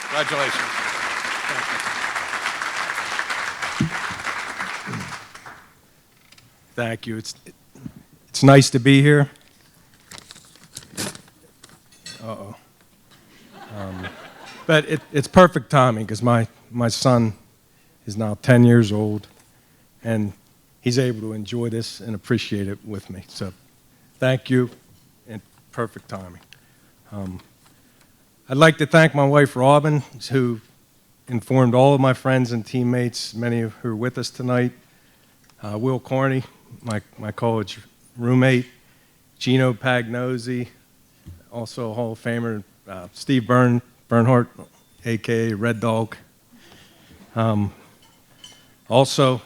Congratulations. Thank you. It's nice to be here. Uh-oh. But it's perfect timing because my son is now 10 years old, and he's able to enjoy this and appreciate it with me. So thank you, and perfect timing. I'd like to thank my wife, Robin, who informed all of my friends and teammates, many of who are with us tonight, Will Carney, my college roommate, Gino Pagnozzi, also a Hall of Famer, Steve Bernhardt, a.k.a. Red Dog. Also,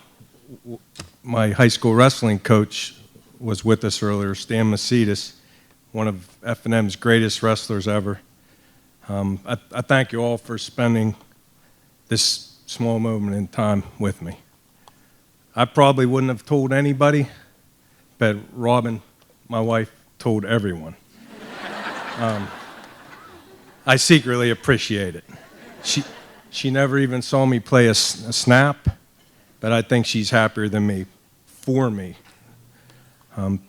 my high school wrestling coach was with us earlier, Stan Macedas, one of F&M's greatest wrestlers ever. I thank you all for spending this small moment in time with me. I probably wouldn't have told anybody, but Robin, my wife, told everyone. I secretly appreciate it. She never even saw me play a snap, but I think she's happier than me, for me.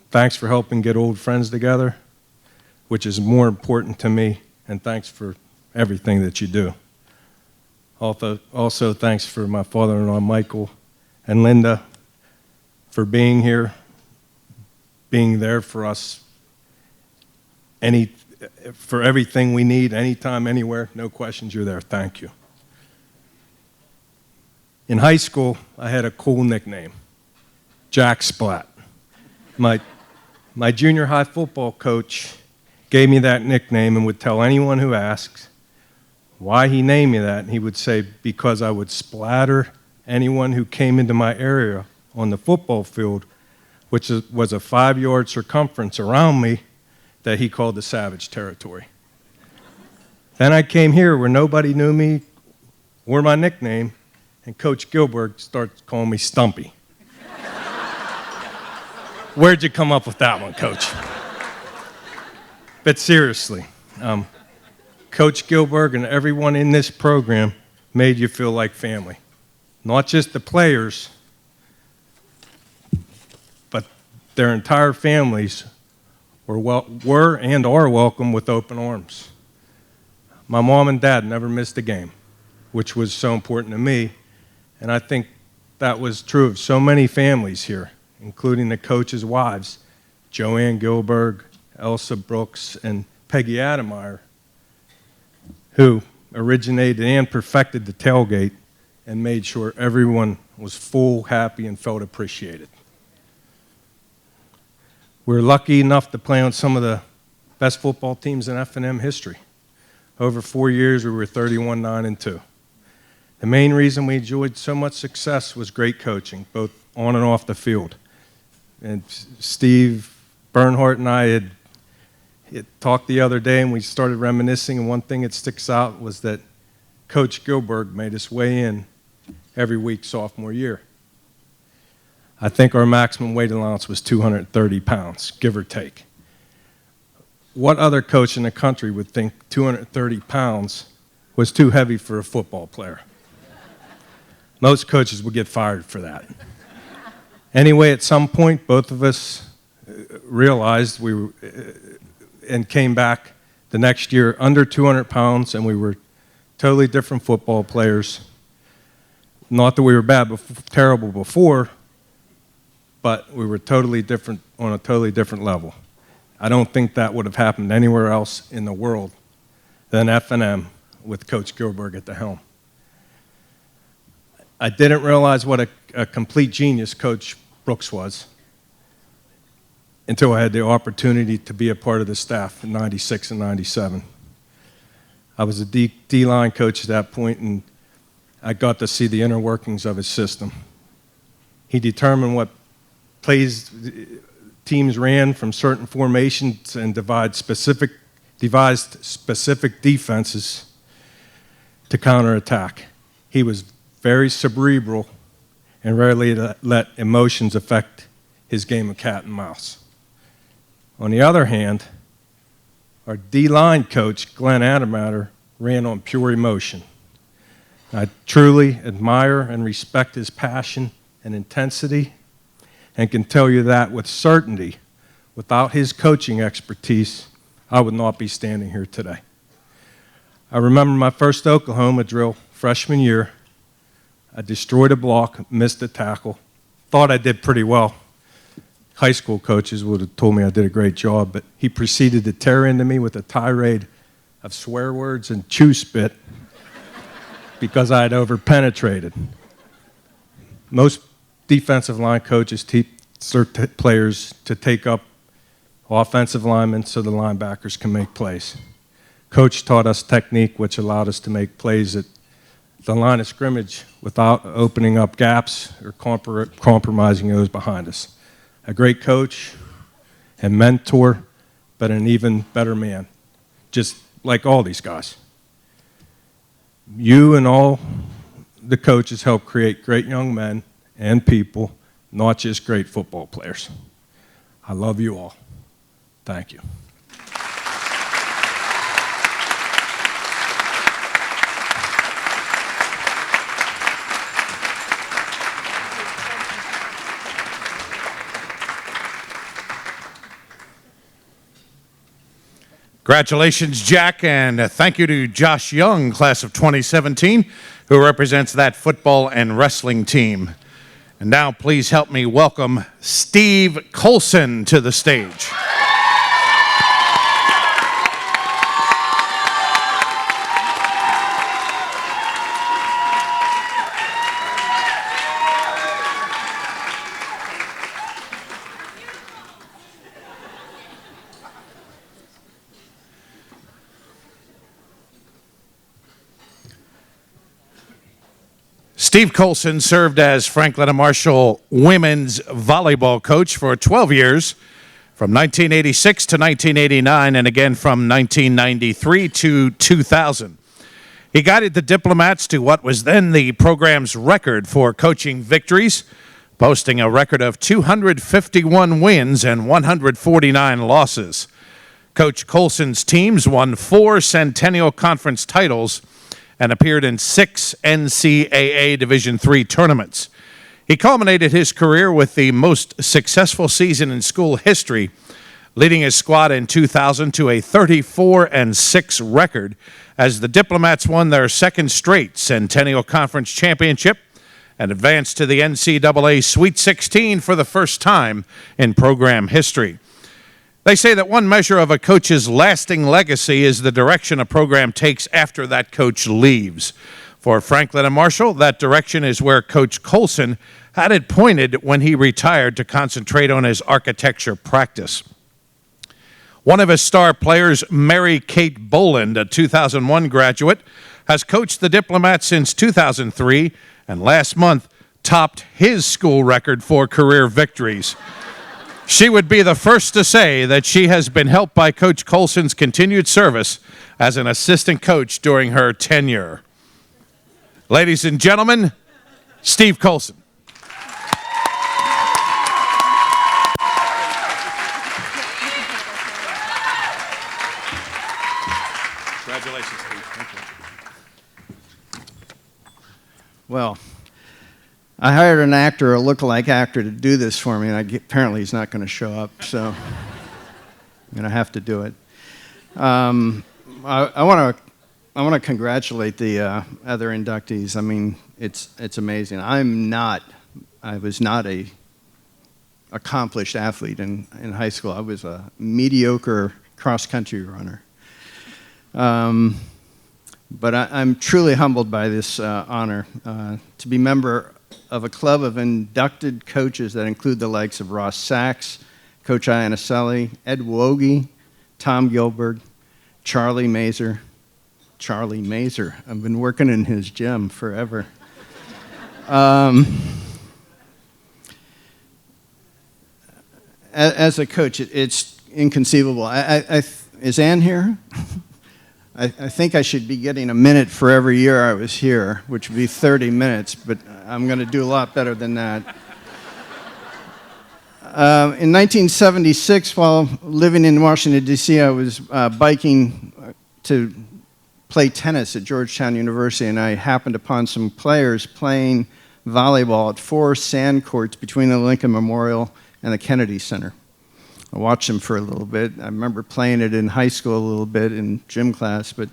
Thanks for helping get old friends together, which is more important to me, and thanks for everything that you do. Also thanks for my father-in-law, Michael, and Linda, for being here, being there for us for everything we need, anytime, anywhere, no questions, you're there. Thank you. In high school, I had a cool nickname, Jack Splat. My junior high football coach gave me that nickname and would tell anyone who asks why he named me that, and he would say, because I would splatter anyone who came into my area on the football field, which was a 5-yard circumference around me that he called the Savage Territory. Then I came here where nobody knew me or my nickname, and Coach Gilbert starts calling me Stumpy. Where'd you come up with that one, Coach? But seriously, Coach Gilbert and everyone in this program made you feel like family. Not just the players, but their entire families were and are welcome with open arms. My mom and dad never missed a game, which was so important to me, and I think that was true of so many families here, including the coaches' wives, Joanne Gilberg, Elsa Brooks, and Peggy Ademeyer, who originated and perfected the tailgate and made sure everyone was full, happy, and felt appreciated. We're lucky enough to play on some of the best football teams in F&M history. Over 4 years, we were 31-9-2. The main reason we enjoyed so much success was great coaching, both on and off the field. And Steve Bernhardt and I had talked the other day, and we started reminiscing, and one thing that sticks out was that Coach Gilbert made us weigh in every week sophomore year. I think our maximum weight allowance was 230 pounds, give or take. What other coach in the country would think 230 pounds was too heavy for a football player? Most coaches would get fired for that. Anyway, at some point, both of us realized we were, and came back the next year under 200 pounds, and we were totally different football players. Not that we were terrible before, but we were totally different on a totally different level. I don't think that would have happened anywhere else in the world than F&M with Coach Gilbert at the helm. I didn't realize what a complete genius Coach Brooks was until I had the opportunity to be a part of the staff in '96 and '97. I was a D-line coach at that point, and I got to see the inner workings of his system. He determined what plays teams ran from certain formations and devised specific defenses to counterattack. He was very cerebral and rarely let emotions affect his game of cat and mouse. On the other hand, our D-line coach, Glenn Adamater, ran on pure emotion. I truly admire and respect his passion and intensity, and can tell you that with certainty, without his coaching expertise, I would not be standing here today. I remember my first Oklahoma drill, freshman year. I destroyed a block, missed a tackle, thought I did pretty well. High school coaches would have told me I did a great job, but he proceeded to tear into me with a tirade of swear words and chew spit because I had over-penetrated. Most defensive line coaches teach their players to take up offensive linemen so the linebackers can make plays. Coach taught us technique, which allowed us to make plays at the line of scrimmage without opening up gaps or compromising those behind us. A great coach and mentor, but an even better man, just like all these guys. You and all the coaches help create great young men and people, not just great football players. I love you all. Thank you. Congratulations, Jack, and thank you to Josh Young, class of 2017, who represents that football and wrestling team. And now please help me welcome Steve Coulson to the stage. Steve Coulson served as Franklin and Marshall women's volleyball coach for 12 years, from 1986 to 1989, and again from 1993 to 2000. He guided the Diplomats to what was then the program's record for coaching victories, posting a record of 251 wins and 149 losses. Coach Coulson's teams won 4 Centennial Conference titles and appeared in 6 NCAA Division III tournaments. He culminated his career with the most successful season in school history, leading his squad in 2000 to a 34-6 record as the Diplomats won their second straight Centennial Conference championship and advanced to the NCAA Sweet 16 for the first time in program history. They say that one measure of a coach's lasting legacy is the direction a program takes after that coach leaves. For Franklin and Marshall, that direction is where Coach Coulson had it pointed when he retired to concentrate on his architecture practice. One of his star players, Mary Kate Boland, a 2001 graduate, has coached the Diplomats since 2003 and last month topped his school record for career victories. She would be the first to say that she has been helped by Coach Coulson's continued service as an assistant coach during her tenure. Ladies and gentlemen, Steve Coulson. Congratulations, Steve. Thank you. Well, I hired an actor, a lookalike actor, to do this for me, and apparently he's not going to show up, so I'm going to have to do it. I want to congratulate the other inductees. I mean, it's amazing. I was not a accomplished athlete in high school. I was a mediocre cross-country runner. But I'm truly humbled by this honor to be member of a club of inducted coaches that include the likes of Ross Sachs, Coach Iannicelli, Ed Wogie, Tom Gilbert, Charlie Mazer. Charlie Mazer. I've been working in his gym forever. As a coach, it's inconceivable. Is Ann here? I think I should be getting a minute for every year I was here, which would be 30 minutes, but I'm going to do a lot better than that. In 1976, while living in Washington, D.C., I was biking to play tennis at Georgetown University, and I happened upon some players playing volleyball at 4 sand courts between the Lincoln Memorial and the Kennedy Center. I watched them for a little bit. I remember playing it in high school a little bit in gym class, but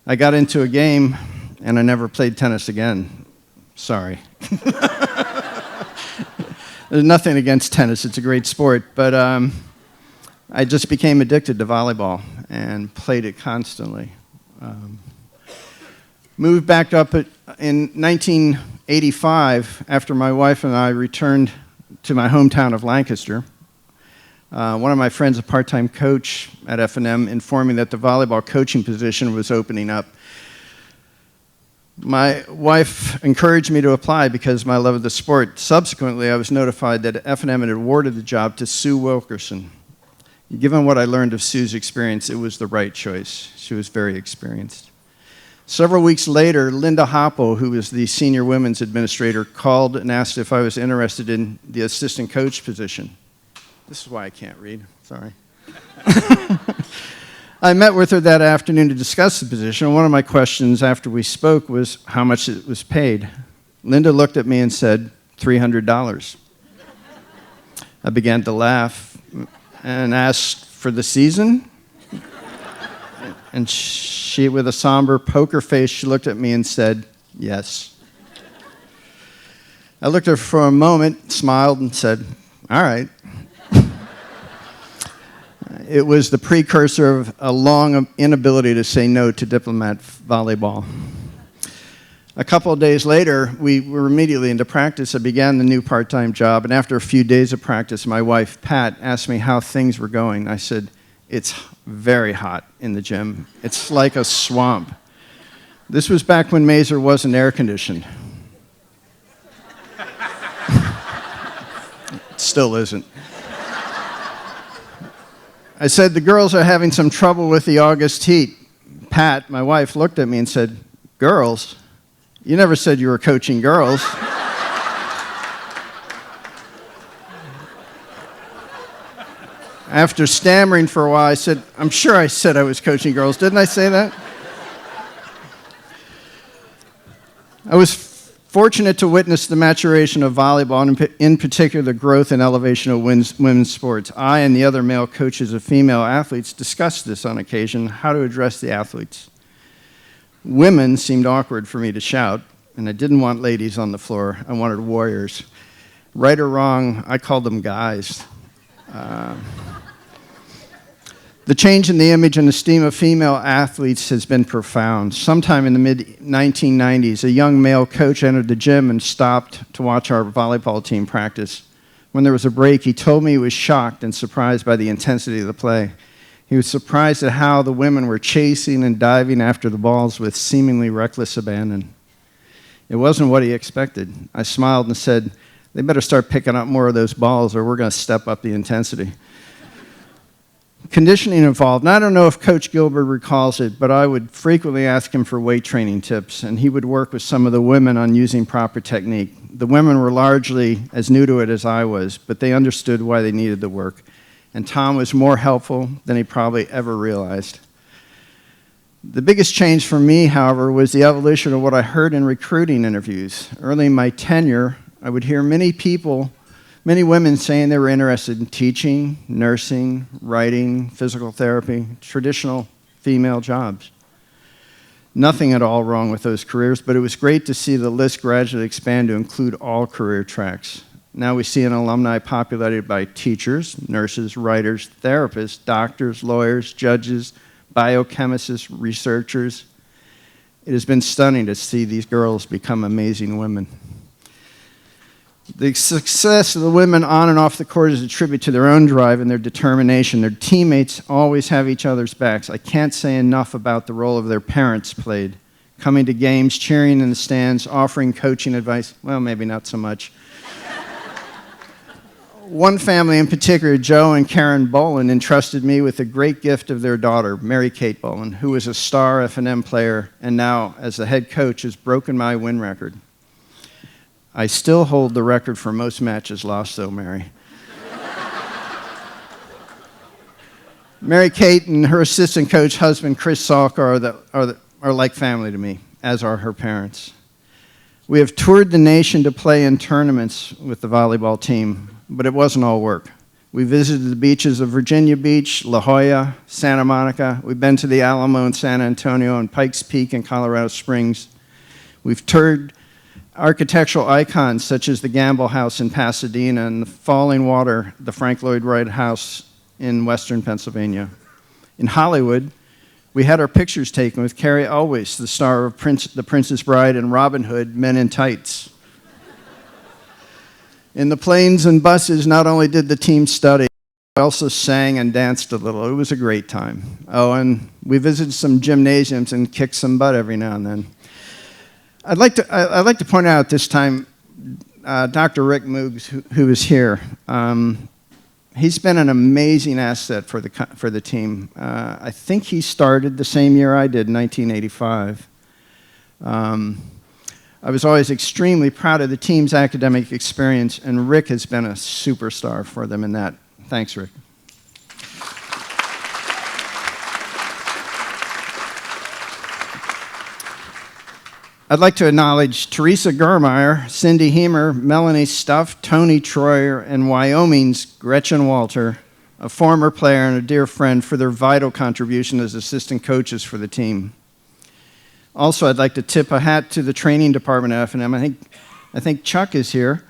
I got into a game and I never played tennis again. Sorry. There's nothing against tennis. It's a great sport, but I just became addicted to volleyball and played it constantly. Moved back up in 1985 after my wife and I returned to my hometown of Lancaster. One of my friends, a part-time coach at F&M, informed me that the volleyball coaching position was opening up. My wife encouraged me to apply because of my love of the sport. Subsequently, I was notified that F&M had awarded the job to Sue Wilkerson. Given what I learned of Sue's experience, it was the right choice. She was very experienced. Several weeks later, Linda Hoppel, who was the senior women's administrator, called and asked if I was interested in the assistant coach position. This is why I can't read, sorry. I met with her that afternoon to discuss the position. One of my questions after we spoke was how much it was paid. Linda looked at me and said, $300. I began to laugh and asked for the season. And she, with a somber poker face, she looked at me and said, yes. I looked at her for a moment, smiled, and said, all right. It was the precursor of a long inability to say no to diplomat volleyball. A couple of days later, we were immediately into practice. I began the new part-time job, and after a few days of practice, my wife, Pat, asked me how things were going. I said, it's very hot in the gym. It's like a swamp. This was back when Mazer wasn't air-conditioned. still isn't. I said, the girls are having some trouble with the August heat. Pat, my wife, looked at me and said, girls? You never said you were coaching girls. After stammering for a while, I said, I'm sure I said I was coaching girls. Didn't I say that? I was fortunate to witness the maturation of volleyball, and in particular the growth and elevation of women's sports. I and the other male coaches of female athletes discussed this on occasion, how to address the athletes. Women seemed awkward for me to shout, and I didn't want ladies on the floor. I wanted warriors. Right or wrong, I called them guys. The change in the image and esteem of female athletes has been profound. Sometime in the mid-1990s, a young male coach entered the gym and stopped to watch our volleyball team practice. When there was a break, he told me he was shocked and surprised by the intensity of the play. He was surprised at how the women were chasing and diving after the balls with seemingly reckless abandon. It wasn't what he expected. I smiled and said, they better start picking up more of those balls or we're going to step up the intensity. Conditioning involved, and I don't know if Coach Gilbert recalls it, but I would frequently ask him for weight training tips, and he would work with some of the women on using proper technique. The women were largely as new to it as I was, but they understood why they needed the work, and Tom was more helpful than he probably ever realized. The biggest change for me, however, was the evolution of what I heard in recruiting interviews. Early in my tenure, I would hear many women saying they were interested in teaching, nursing, writing, physical therapy, traditional female jobs. Nothing at all wrong with those careers, but it was great to see the list gradually expand to include all career tracks. Now we see an alumni populated by teachers, nurses, writers, therapists, doctors, lawyers, judges, biochemists, researchers. It has been stunning to see these girls become amazing women. The success of the women on and off the court is a tribute to their own drive and their determination. Their teammates always have each other's backs. I can't say enough about the role of their parents played. Coming to games, cheering in the stands, offering coaching advice. Well, maybe not so much. One family in particular, Joe and Karen Bolin, entrusted me with the great gift of their daughter, Mary Kate Bolin, who was a star F&M player and now, as the head coach, has broken my win record. I still hold the record for most matches lost, though, Mary. Mary Kate and her assistant coach husband, Chris Salk, are like family to me, as are her parents. We have toured the nation to play in tournaments with the volleyball team, but it wasn't all work. We visited the beaches of Virginia Beach, La Jolla, Santa Monica. We've been to the Alamo in San Antonio and Pikes Peak in Colorado Springs. We've toured architectural icons such as the Gamble House in Pasadena and the Falling Water, the Frank Lloyd Wright House in western Pennsylvania. In Hollywood, we had our pictures taken with Carrie Elwes, the star of The Princess Bride and Robin Hood, Men in Tights. In the planes and buses, not only did the team study, we also sang and danced a little. It was a great time. Oh, and we visited some gymnasiums and kicked some butt every now and then. I'd like to point out this time Dr. Rick Moogs, who is here. He's been an amazing asset for the team. I think he started the same year I did, 1985. I was always extremely proud of the team's academic experience, and Rick has been a superstar for them in that. Thanks, Rick. I'd like to acknowledge Teresa Germeyer, Cindy Heemer, Melanie Stuff, Tony Troyer, and Wyoming's Gretchen Walter, a former player and a dear friend, for their vital contribution as assistant coaches for the team. Also, I'd like to tip a hat to the training department at F&M. I think Chuck is here.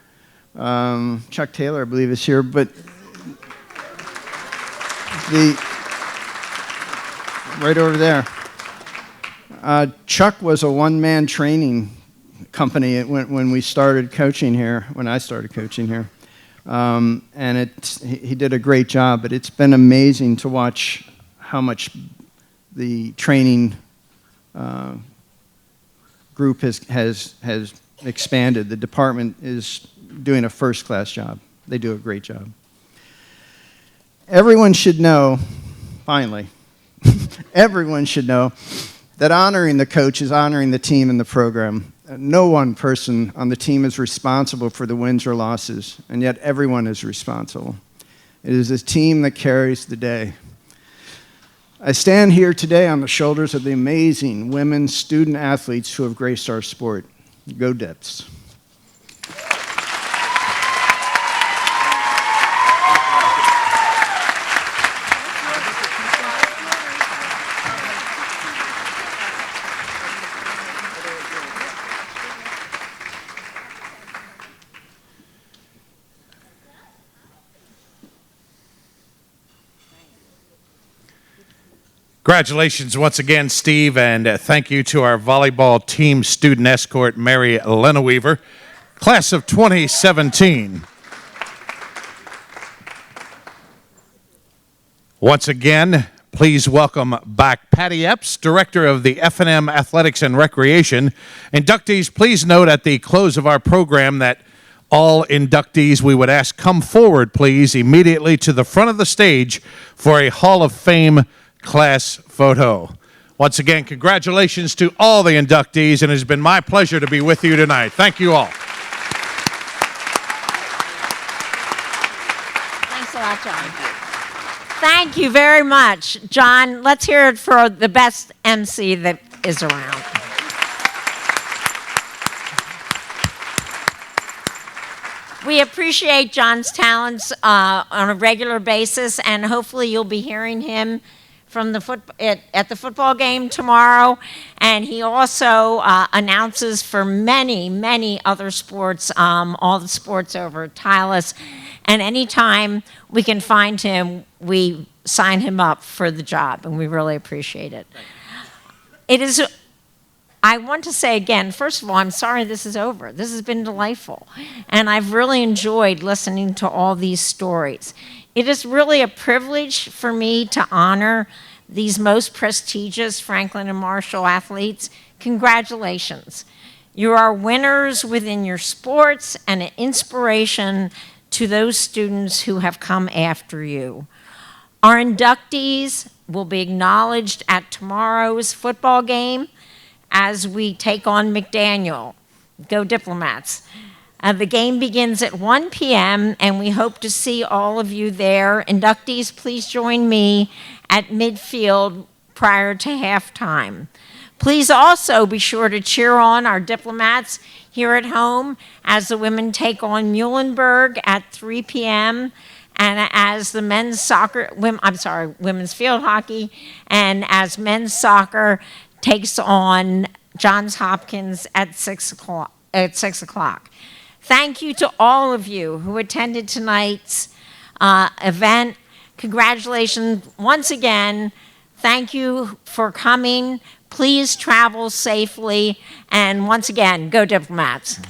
Chuck Taylor, I believe, is here. But right over there. Chuck was a one-man training company when we started coaching here, when I started coaching here. And he did a great job, but it's been amazing to watch how much the training group has expanded. The department is doing a first-class job. They do a great job. Everyone should know, finally, everyone should know that honoring the coach is honoring the team and the program. No one person on the team is responsible for the wins or losses, and yet everyone is responsible. It is the team that carries the day. I stand here today on the shoulders of the amazing women student athletes who have graced our sport. Go Dips. Congratulations once again, Steve, and thank you to our volleyball team student escort, Mary Lenaweaver, class of 2017. Once again, please welcome back Patty Epps, Director of the F&M Athletics and Recreation. Inductees, please note at the close of our program that all inductees we would ask come forward, please, immediately to the front of the stage for a Hall of Fame class photo. Once again, congratulations to all the inductees, and it has been my pleasure to be with you tonight. Thank you all. Thanks a lot, John. Thank you very much. John, let's hear it for the best MC that is around. We appreciate John's talents on a regular basis, and hopefully you'll be hearing him from the at the football game tomorrow. And he also announces for many, many other sports, all the sports over at Tylus. And anytime we can find him, we sign him up for the job, and we really appreciate it. I want to say again, first of all, I'm sorry this is over. This has been delightful, and I've really enjoyed listening to all these stories. It is really a privilege for me to honor these most prestigious Franklin and Marshall athletes. Congratulations. You are winners within your sports and an inspiration to those students who have come after you. Our inductees will be acknowledged at tomorrow's football game as we take on McDaniel. Go Diplomats. The game begins at 1 p.m., and we hope to see all of you there. Inductees, please join me at midfield prior to halftime. Please also be sure to cheer on our Diplomats here at home as the women take on Muhlenberg at 3 p.m., and as the women's field hockey, and as men's soccer takes on Johns Hopkins at 6 o'clock. Thank you to all of you who attended tonight's event. Congratulations once again. Thank you for coming. Please travel safely. And once again, go Diplomats.